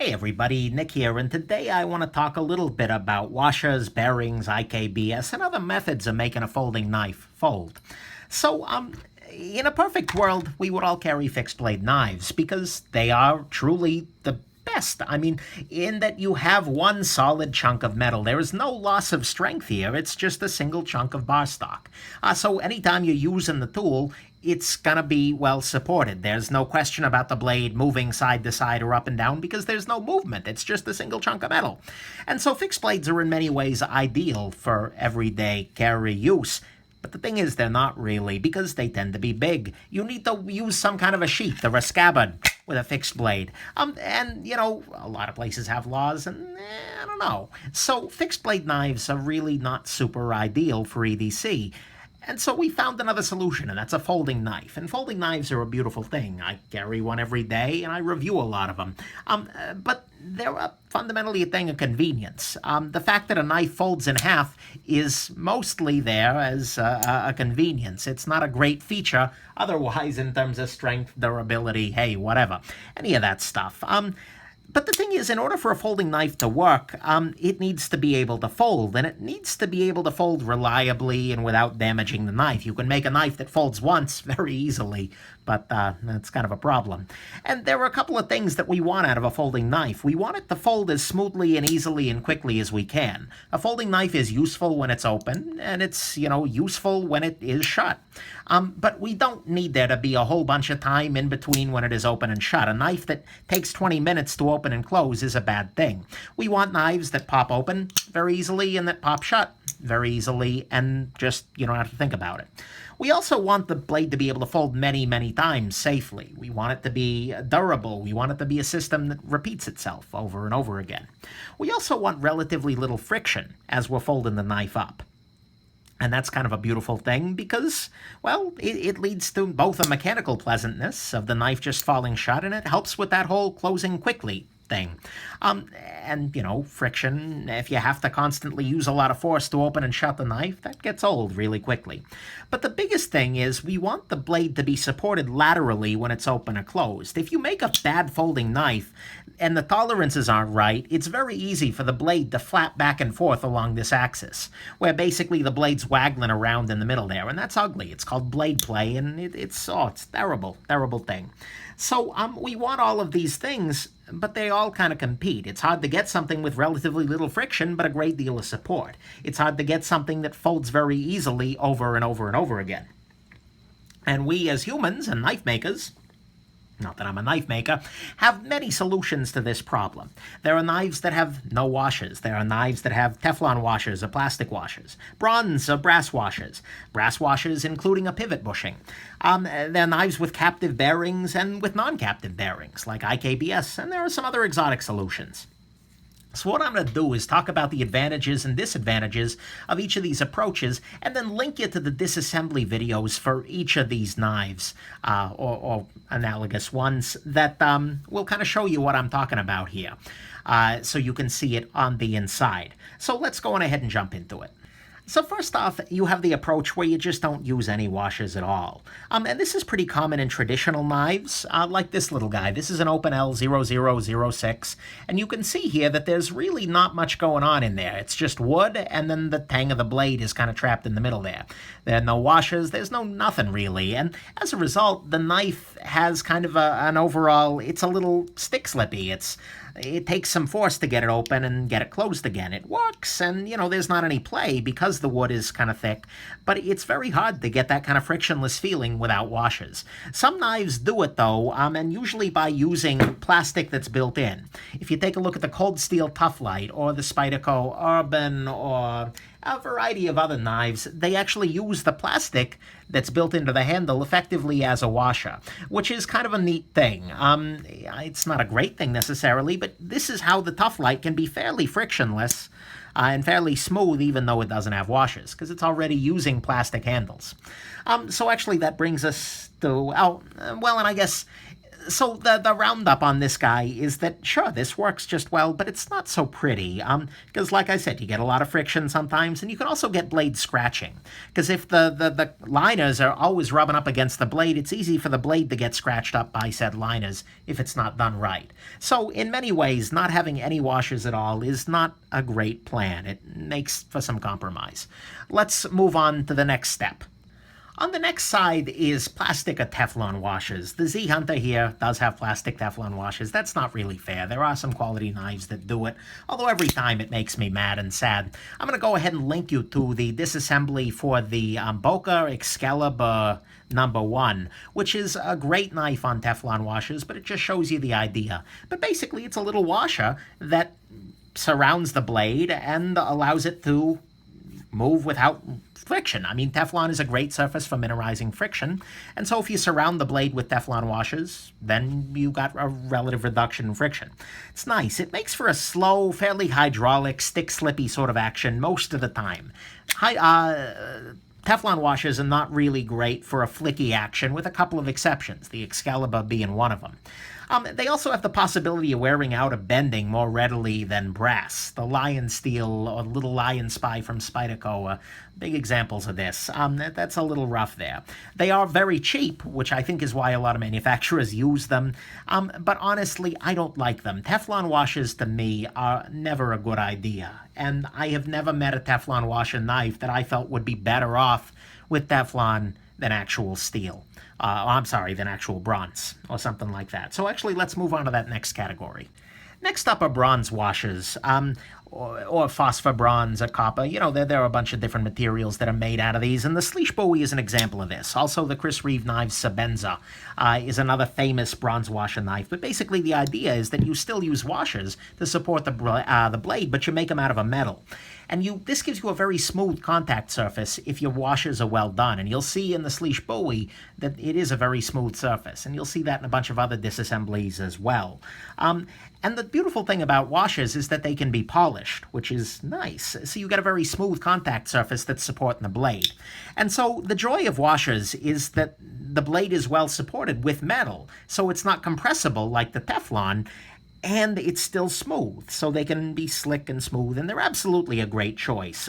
Hey everybody, Nick here, and today I want to talk a little bit about washers, bearings, IKBS, and other methods of making a folding knife fold. So, in a perfect world, we would all carry fixed blade knives because they are truly the best. I mean, in that you have one solid chunk of metal. There is no loss of strength here. It's just a single chunk of bar stock. So anytime you're using the tool, it's gonna be well supported. There's no question about the blade moving side to side or up and down because there's no movement. It's just a single chunk of metal. And so fixed blades are in many ways ideal for everyday carry use. But the thing is, they're not really, because they tend to be big. You need to use some kind of a sheath or a scabbard with a fixed blade. And, a lot of places have laws, and I don't know. So fixed blade knives are really not super ideal for EDC. And so we found another solution, and that's a folding knife. And folding knives are a beautiful thing. I carry one every day, and I review a lot of them. But they're fundamentally a thing of convenience. The fact that a knife folds in half is mostly there as a convenience. It's not a great feature otherwise in terms of strength, durability, hey, whatever. Any of that stuff. But the thing is, in order for a folding knife to work, it needs to be able to fold, and it needs to be able to fold reliably and without damaging the knife. You can make a knife that folds once very easily, but that's kind of a problem. And there are a couple of things that we want out of a folding knife. We want it to fold as smoothly and easily and quickly as we can. A folding knife is useful when it's open, and it's, useful when it is shut. But we don't need there to be a whole bunch of time in between when it is open and shut. A knife that takes 20 minutes to open and close is a bad thing. We want knives that pop open very easily and that pop shut very easily, and just you don't have to think about it. We also want the blade to be able to fold many, many times safely. We want it to be durable. We want it to be a system that repeats itself over and over again. We also want relatively little friction as we're folding the knife up. And that's kind of a beautiful thing because, well, it leads to both a mechanical pleasantness of the knife just falling shut, and it helps with that whole closing quickly thing. And, friction, if you have to constantly use a lot of force to open and shut the knife, that gets old really quickly. But the biggest thing is we want the blade to be supported laterally when it's open or closed. If you make a bad folding knife and the tolerances aren't right, it's very easy for the blade to flap back and forth along this axis, where basically the blade's waggling around in the middle there, and that's ugly. It's called blade play, and it's terrible, terrible thing. So we want all of these things, but they all kind of compete. It's hard to get something with relatively little friction, but a great deal of support. It's hard to get something that folds very easily over and over and over again. And we as humans and knife makers, not that I'm a knife maker, have many solutions to this problem. There are knives that have no washers. There are knives that have Teflon washers or plastic washers, bronze or brass washers including a pivot bushing. There are knives with captive bearings and with non-captive bearings, like IKBS, and there are some other exotic solutions. So what I'm going to do is talk about the advantages and disadvantages of each of these approaches, and then link you to the disassembly videos for each of these knives, or analogous ones, that will kind of show you what I'm talking about here, so you can see it on the inside. So let's go on ahead and jump into it. So first off, you have the approach where you just don't use any washers at all. And this is pretty common in traditional knives, like this little guy. This is an Open L0006, and you can see here that there's really not much going on in there. It's just wood, and then the tang of the blade is kind of trapped in the middle there. There are no washers, there's no nothing really, and as a result, the knife has kind of an overall, it's a little stick slippy. It takes some force to get it open and get it closed again. It works, and, there's not any play because the wood is kind of thick, but it's very hard to get that kind of frictionless feeling without washers. Some knives do it, though, and usually by using plastic that's built in. If you take a look at the Cold Steel Tough Light or the Spyderco Urban or a variety of other knives, they actually use the plastic that's built into the handle effectively as a washer, which is kind of a neat thing. It's not a great thing necessarily, but this is how the Tough Light can be fairly frictionless and fairly smooth, even though it doesn't have washers, because it's already using plastic handles. So actually that brings us to, and I guess So the roundup on this guy is that, sure, this works just well, but it's not so pretty. Because like I said, you get a lot of friction sometimes, and you can also get blade scratching. Because if the liners are always rubbing up against the blade, it's easy for the blade to get scratched up by said liners if it's not done right. So in many ways, not having any washers at all is not a great plan. It makes for some compromise. Let's move on to the next step. On the next side is plastic or Teflon washers. The Z Hunter here does have plastic Teflon washers. That's not really fair. There are some quality knives that do it, although every time it makes me mad and sad. I'm going to go ahead and link you to the disassembly for the Boca Excalibur #1, which is a great knife on Teflon washers, but it just shows you the idea. But basically, it's a little washer that surrounds the blade and allows it to move without friction. I mean, Teflon is a great surface for minimizing friction, and so if you surround the blade with Teflon washers, then you got a relative reduction in friction. It's nice. It makes for a slow, fairly hydraulic, stick-slippy sort of action most of the time. Teflon washers are not really great for a flicky action, with a couple of exceptions, the Excalibur being one of them. They also have the possibility of wearing out or bending more readily than brass. The Lion Steel or Little Lion Spy from Spyderco are big examples of this. That's a little rough there. They are very cheap, which I think is why a lot of manufacturers use them. But honestly, I don't like them. Teflon washers, to me, are never a good idea. And I have never met a Teflon washer knife that I felt would be better off with Teflon than actual steel. Than actual bronze, or something like that. So actually, let's move on to that next category. Next up are bronze washers, or phosphor bronze or copper. You know, there are a bunch of different materials that are made out of these, and the Sleesh Bowie is an example of this. Also, the Chris Reeve knife Sabenza is another famous bronze washer knife. But basically, the idea is that you still use washers to support the blade, but you make them out of a metal. And this gives you a very smooth contact surface if your washers are well done. And you'll see in the Sleesh Bowie that it is a very smooth surface. And you'll see that in a bunch of other disassemblies as well. And the beautiful thing about washers is that they can be polished, which is nice. So you get a very smooth contact surface that's supporting the blade. And so the joy of washers is that the blade is well supported with metal. So it's not compressible like the Teflon, and it's still smooth, so they can be slick and smooth, and they're absolutely a great choice.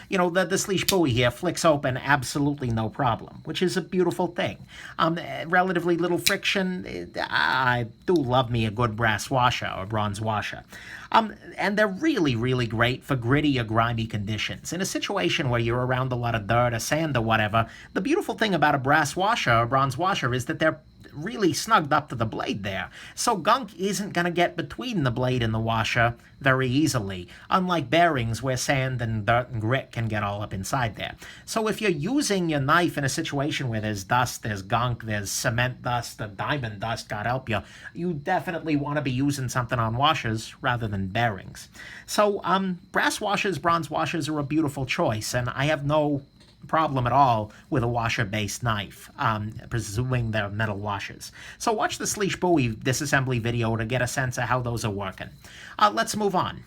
You know, the Sleesh Bowie here flicks open absolutely no problem, which is a beautiful thing. Relatively little friction. I do love me a good brass washer or bronze washer. And they're really, really great for gritty or grimy conditions. In a situation where you're around a lot of dirt or sand or whatever, the beautiful thing about a brass washer or bronze washer is that they're really snugged up to the blade there. So gunk isn't going to get between the blade and the washer very easily, unlike bearings where sand and dirt and grit can get all up inside there. So if you're using your knife in a situation where there's dust, there's gunk, there's cement dust, or diamond dust, God help you, you definitely want to be using something on washers rather than bearings. So brass washers, bronze washers are a beautiful choice, and I have no problem at all with a washer-based knife, presuming they're metal washers. So watch the Sleesh Bowie disassembly video to get a sense of how those are working. Let's move on.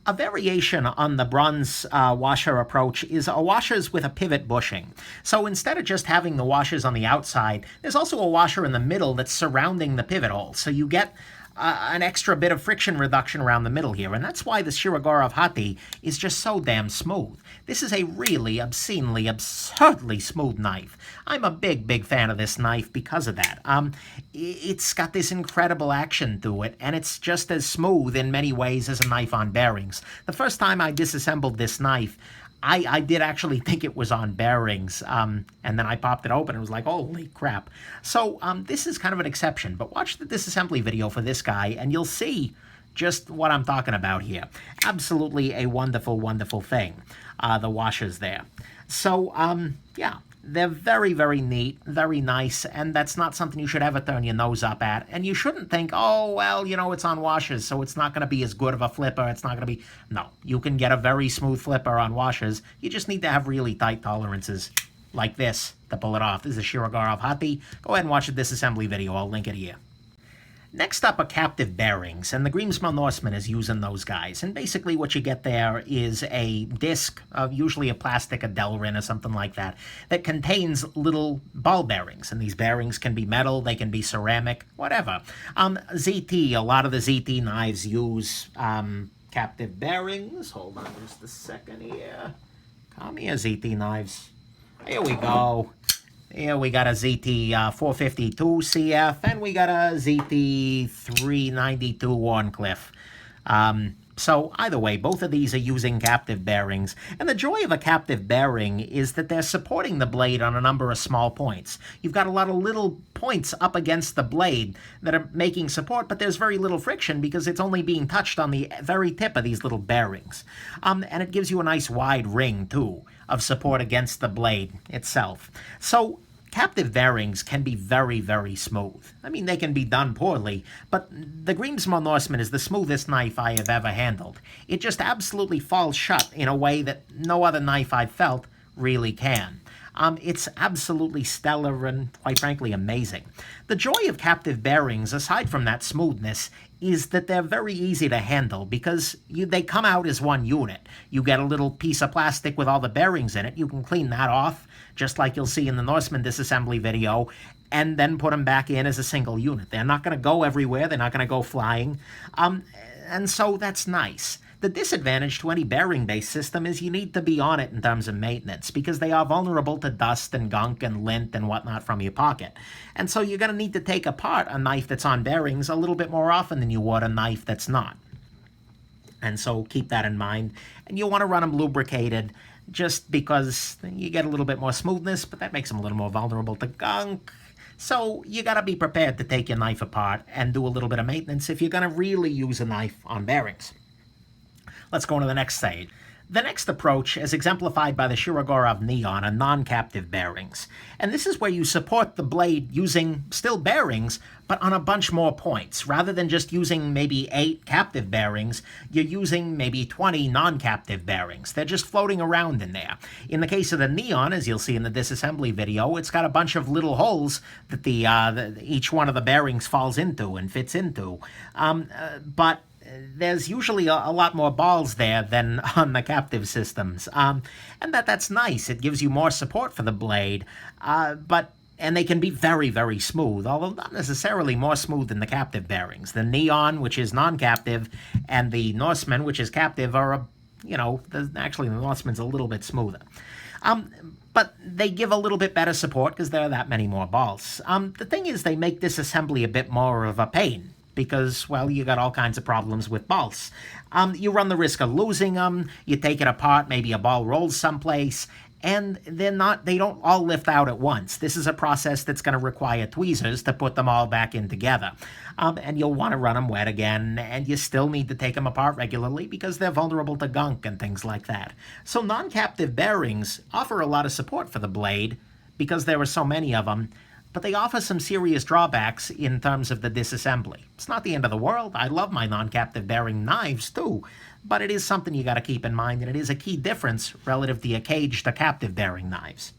A variation on the bronze washer approach is washers with a pivot bushing. So instead of just having the washers on the outside, there's also a washer in the middle that's surrounding the pivot hole. So you get an extra bit of friction reduction around the middle here, and that's why the Shirogorov Hati is just so damn smooth. This is a really obscenely, absurdly smooth knife. I'm a big, big fan of this knife because of that. It's got this incredible action to it, and it's just as smooth in many ways as a knife on bearings. The first time I disassembled this knife, I did actually think it was on bearings, and then I popped it open and it was like, holy crap. So this is kind of an exception, but watch the disassembly video for this guy and you'll see just what I'm talking about here. Absolutely a wonderful, wonderful thing, the washers there. So, yeah. They're very, very neat, very nice, and that's not something you should ever turn your nose up at. And you shouldn't think, oh, well, you know, it's on washers, so it's not going to be as good of a flipper. It's not going to be... No, you can get a very smooth flipper on washers. You just need to have really tight tolerances like this to pull it off. This is a Shirogorov Hati. Go ahead and watch the disassembly video. I'll link it here. Next up are captive bearings, and the Greensmore Norseman is using those guys. And basically what you get there is a disc, usually a plastic, a Delrin or something like that, that contains little ball bearings. And these bearings can be metal, they can be ceramic, whatever. ZT, a lot of the ZT knives use captive bearings. Hold on just a second here. Come here, ZT knives. Here we go. Here we got a ZT 452 CF, and we got a ZT 392 Warncliffe. So either way, both of these are using captive bearings. And the joy of a captive bearing is that they're supporting the blade on a number of small points. You've got a lot of little points up against the blade that are making support, but there's very little friction because it's only being touched on the very tip of these little bearings. And it gives you a nice wide ring, too, of support against the blade itself. So captive bearings can be very, very smooth. I mean, they can be done poorly, but the Greensmore Norseman is the smoothest knife I have ever handled. It just absolutely falls shut in a way that no other knife I've felt really can. It's absolutely stellar and, quite frankly, amazing. The joy of captive bearings, aside from that smoothness, is that they're very easy to handle because they come out as one unit. You get a little piece of plastic with all the bearings in it. You can clean that off, just like you'll see in the Norseman disassembly video, and then put them back in as a single unit. They're not going to go everywhere. They're not going to go flying. And so that's nice. The disadvantage to any bearing-based system is you need to be on it in terms of maintenance because they are vulnerable to dust and gunk and lint and whatnot from your pocket. And so you're going to need to take apart a knife that's on bearings a little bit more often than you would a knife that's not. And so keep that in mind. And you'll want to run them lubricated just because you get a little bit more smoothness, but that makes them a little more vulnerable to gunk. So you got to be prepared to take your knife apart and do a little bit of maintenance if you're going to really use a knife on bearings. Let's go on to the next stage. The next approach, as exemplified by the Shirogorov Neon, are non-captive bearings. And this is where you support the blade using still bearings, but on a bunch more points. Rather than just using maybe 8 captive bearings, you're using maybe 20 non-captive bearings. They're just floating around in there. In the case of the Neon, as you'll see in the disassembly video, it's got a bunch of little holes that each one of the bearings falls into and fits into. But there's usually a lot more balls there than on the captive systems. And that's nice. It gives you more support for the blade. And they can be very, very smooth, although not necessarily more smooth than the captive bearings. The Neon, which is non-captive, and the Norseman, which is captive, are, actually the Norseman's a little bit smoother. But they give a little bit better support because there are that many more balls. The thing is, they make disassembly a bit more of a pain. Because, well, you got all kinds of problems with balls. You run the risk of losing them, you take it apart, maybe a ball rolls someplace, and they don't all lift out at once. This is a process that's going to require tweezers to put them all back in together. And you'll want to run them wet again, and you still need to take them apart regularly because they're vulnerable to gunk and things like that. So non-captive bearings offer a lot of support for the blade because there are so many of them, but they offer some serious drawbacks in terms of the disassembly. It's not the end of the world. I love my non-captive bearing knives too, but it is something you got to keep in mind, and it is a key difference relative to your caged to captive bearing knives.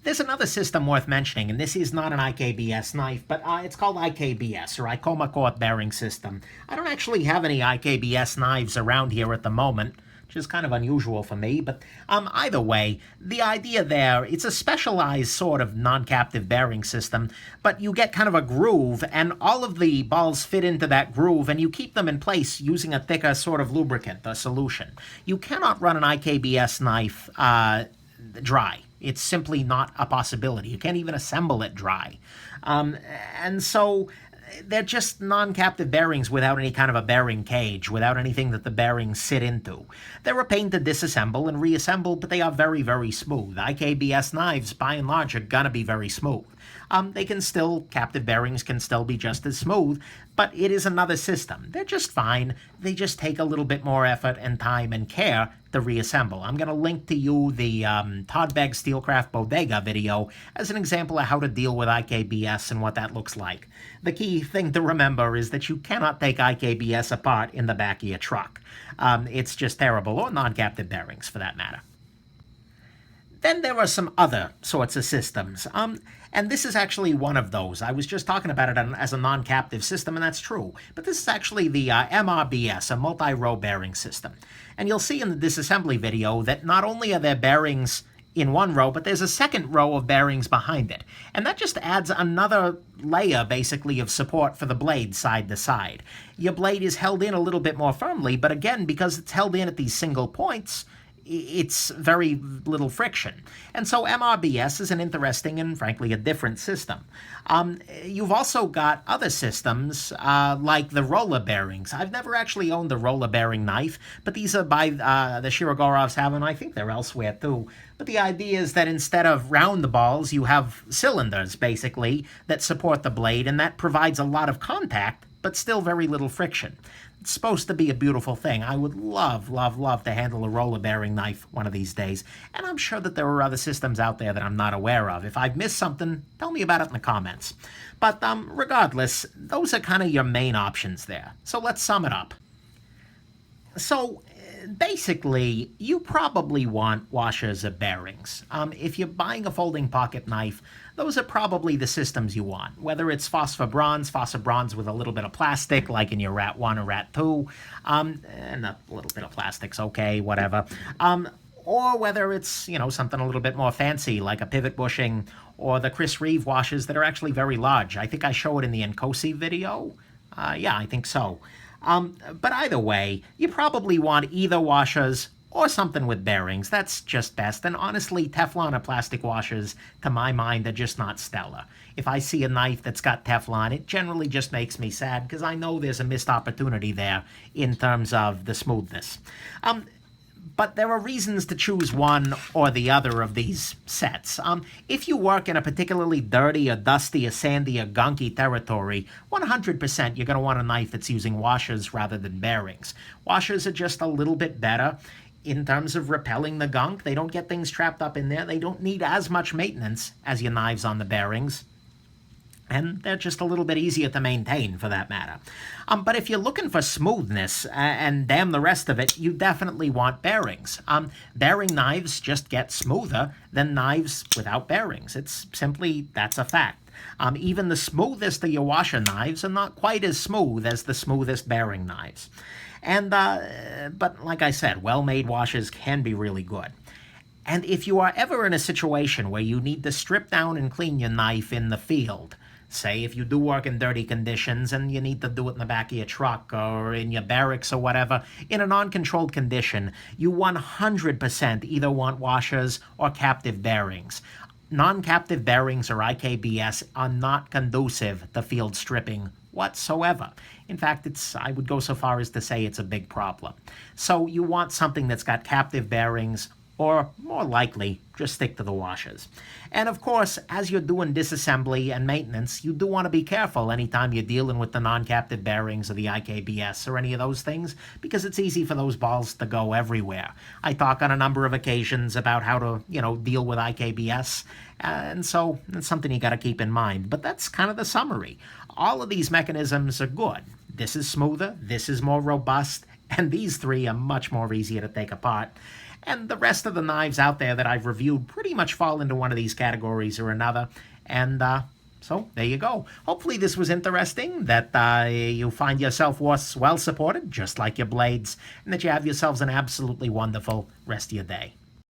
There's another system worth mentioning, and this is not an IKBS knife, but it's called IKBS, or Ikomakort bearing system. I don't actually have any IKBS knives around here at the moment, which is kind of unusual for me, but either way, the idea there, it's a specialized sort of non-captive bearing system, but you get kind of a groove, and all of the balls fit into that groove, and you keep them in place using a thicker sort of lubricant, a solution. You cannot run an IKBS knife dry. It's simply not a possibility. You can't even assemble it dry. And so they're just non-captive bearings without any kind of a bearing cage, without anything that the bearings sit into. They're a pain to disassemble and reassemble, but they are very, very smooth. IKBS knives, by and large, are gonna be very smooth. Captive bearings can still be just as smooth, but it is another system. They're just fine. They just take a little bit more effort and time and care to reassemble. I'm going to link to you the Todd Begg Steelcraft Bodega video as an example of how to deal with IKBS and what that looks like. The key thing to remember is that you cannot take IKBS apart in the back of your truck. It's just terrible, or non-captive bearings for that matter. Then there are some other sorts of systems. And And this is actually one of those. I was just talking about it as a non-captive system, and that's true. But this is actually the MRBS, a multi-row bearing system. And you'll see in the disassembly video that not only are there bearings in one row, but there's a second row of bearings behind it. And that just adds another layer, basically, of support for the blade side to side. Your blade is held in a little bit more firmly, but again, because it's held in at these single points, it's very little friction. And so MRBS is an interesting and, frankly, a different system. You've also got other systems like the roller bearings. I've never actually owned a roller bearing knife, but these are by the Shirogorovs have, and I think they're elsewhere too. But the idea is that instead of round balls, you have cylinders, basically, that support the blade, and that provides a lot of contact, but still very little friction. It's supposed to be a beautiful thing. I would love, love, love to handle a roller bearing knife one of these days. And I'm sure that there are other systems out there that I'm not aware of. If I've missed something, tell me about it in the comments. But regardless, those are kind of your main options there. So let's sum it up. So basically, you probably want washers or bearings. If you're buying a folding pocket knife, those are probably the systems you want. Whether it's phosphor bronze with a little bit of plastic, like in your Rat 1 or Rat 2, and a little bit of plastic's okay, whatever. Or whether it's, you know, something a little bit more fancy, like a pivot bushing, or the Chris Reeve washers that are actually very large. I think I show it in the Nkosi video. Yeah, I think so. But either way, you probably want either washers or something with bearings. That's just best. And honestly, Teflon or plastic washers, to my mind, are just not stellar. If I see a knife that's got Teflon, it generally just makes me sad because I know there's a missed opportunity there in terms of the smoothness. But there are reasons to choose one or the other of these sets. If you work in a particularly dirty or dusty or sandy or gunky territory, 100% you're going to want a knife that's using washers rather than bearings. Washers are just a little bit better in terms of repelling the gunk. They don't get things trapped up in there. They don't need as much maintenance as your knives on the bearings. And they're just a little bit easier to maintain, for that matter. But if you're looking for smoothness and damn the rest of it, you definitely want bearings. Bearing knives just get smoother than knives without bearings. It's simply, that's a fact. Even the smoothest of your washer knives are not quite as smooth as the smoothest bearing knives. And but like I said, well-made washers can be really good. And if you are ever in a situation where you need to strip down and clean your knife in the field, say if you do work in dirty conditions and you need to do it in the back of your truck or in your barracks or whatever, in a non-controlled condition, you 100% either want washers or captive bearings. Non-captive bearings or IKBS are not conducive to field stripping whatsoever. In fact, I would go so far as to say it's a big problem. So you want something that's got captive bearings, or more likely, just stick to the washers. And of course, as you're doing disassembly and maintenance, you do want to be careful anytime you're dealing with the non-captive bearings or the IKBS or any of those things, because it's easy for those balls to go everywhere. I talk on a number of occasions about how to, deal with IKBS, and so it's something you got to keep in mind. But that's kind of the summary. All of these mechanisms are good. This is smoother, this is more robust, and these three are much more easier to take apart. And the rest of the knives out there that I've reviewed pretty much fall into one of these categories or another. And so there you go. Hopefully this was interesting, that you find yourself well supported, just like your blades, and that you have yourselves an absolutely wonderful rest of your day.